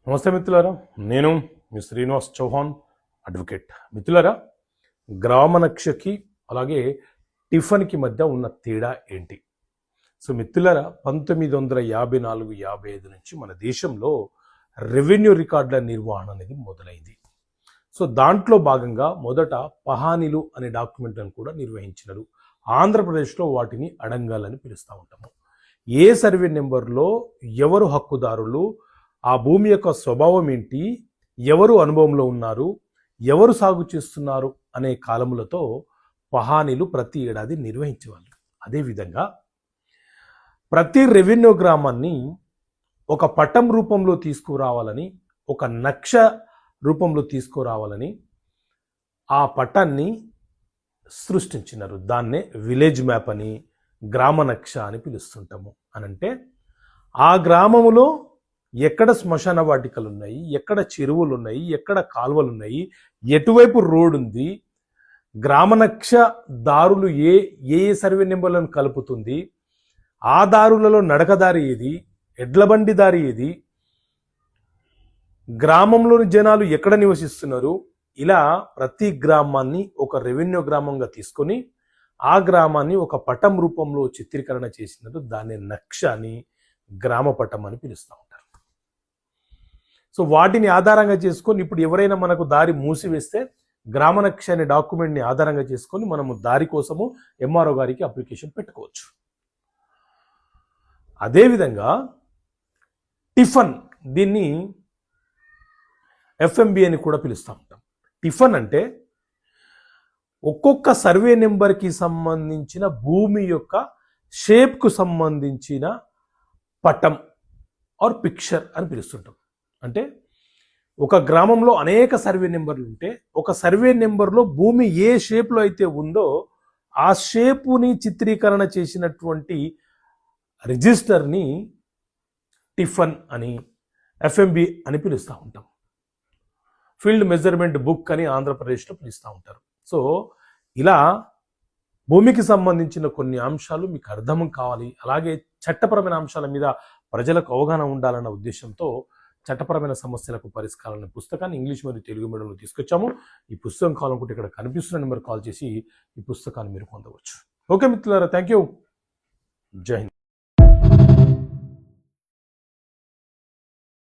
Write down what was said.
నమస్తే మిత్రులారా, నేను మీ శ్రీనివాస్ చౌహాన్ అడ్వకేట్. మిత్రులారా, గ్రామనక్షకి అలాగే టిఫన్కి మధ్య ఉన్న తేడా ఏంటి? సో మిత్రులారా, 1954-55 నుంచి మన దేశంలో రెవెన్యూ రికార్డుల నిర్వహణ అనేది మొదలైంది. సో దాంట్లో భాగంగా మొదట పహానీలు అనే డాక్యుమెంట్లను కూడా నిర్వహించినారు. ఆంధ్రప్రదేశ్లో వాటిని అడంగాలని పిలుస్తూ ఉంటాము. ఏ సర్వే నెంబర్లో ఎవరు హక్కుదారులు, ఆ భూమి యొక్క స్వభావం ఏంటి, ఎవరు అనుభవంలో ఉన్నారు, ఎవరు సాగు చేస్తున్నారు అనే కాలములతో పహానీలు ప్రతి ఏడాది నిర్వహించేవాళ్ళు. అదేవిధంగా ప్రతి రెవెన్యూ గ్రామాన్ని ఒక పటం రూపంలో తీసుకురావాలని, ఒక నక్ష రూపంలో తీసుకురావాలని ఆ పటాన్ని సృష్టించినారు. దాన్నే విలేజ్ మ్యాప్ అని, గ్రామ నక్ష అని పిలుస్తుంటాము. అనంటే ఆ గ్రామములో ఎక్కడ శ్మశాన వాటికలు ఉన్నాయి, ఎక్కడ చెరువులు ఉన్నాయి, ఎక్కడ కాలువలు ఉన్నాయి, ఎటువైపు రోడ్ ఉంది, గ్రామనక్ష దారులు ఏ ఏ సర్వే నెంబర్లను కలుపుతుంది, ఆ దారులలో నడకదారి ఏది, ఎడ్లబండి దారి ఏది, గ్రామంలోని జనాలు ఎక్కడ నివసిస్తున్నారు, ఇలా ప్రతి గ్రామాన్ని ఒక రెవెన్యూ గ్రామంగా తీసుకొని ఆ గ్రామాన్ని ఒక పటం రూపంలో చిత్రీకరణ చేసినట్టు దాన్ని నక్ష అని, గ్రామ పటం అని పిలుస్తూ ఉంటారు. సో వాటిని ఆధారంగా చేసుకొని ఇప్పుడు ఎవరైనా మనకు దారి మూసివేస్తే గ్రామనక్ష అనే డాక్యుమెంట్ని ఆధారంగా చేసుకొని మనము దారి కోసము ఎంఆర్ఓ గారికి అప్లికేషన్ పెట్టుకోవచ్చు. అదేవిధంగా టిఫన్, దీన్ని ఎఫ్ఎంబి అని కూడా పిలుస్తూ ఉంటాం. టిఫన్ అంటే ఒక్కొక్క సర్వే నెంబర్కి సంబంధించిన భూమి యొక్క షేప్కు సంబంధించిన పటం ఆర్ పిక్చర్ అని పిలుస్తుంటాం. అంటే ఒక గ్రామంలో అనేక సర్వే నెంబర్లు ఉంటే ఒక సర్వే నెంబర్లో భూమి ఏ షేప్లో అయితే ఉందో ఆ షేపుని చిత్రీకరణ చేసినటువంటి రిజిస్టర్ని టిఫన్ అని, ఎఫ్ఎంబి అని పిలుస్తూ ఉంటాం. ఫీల్డ్ మెజర్మెంట్ బుక్ అని ఆంధ్రప్రదేశ్లో పిలుస్తూ ఉంటారు. సో ఇలా భూమికి సంబంధించిన కొన్ని అంశాలు మీకు అర్థం కావాలి, అలాగే చట్టపరమైన అంశాల మీద ప్రజలకు అవగాహన ఉండాలన్న ఉద్దేశంతో చట్టపరమైన సమస్యలకు పరిష్కారాల పుస్తకాన్ని ఇంగ్లీష్ మరియు తెలుగు మీడియంలో తీసుకొచ్చాము. ఈ పుస్తకం కావాలనుకుంటే ఇక్కడ కనిపిస్తున్న నెంబర్ కాల్ చేసి ఈ పుస్తకాన్ని మీరు పొందవచ్చు. ఓకే మిత్రులారా, థ్యాంక్ యూ. జై హింద్.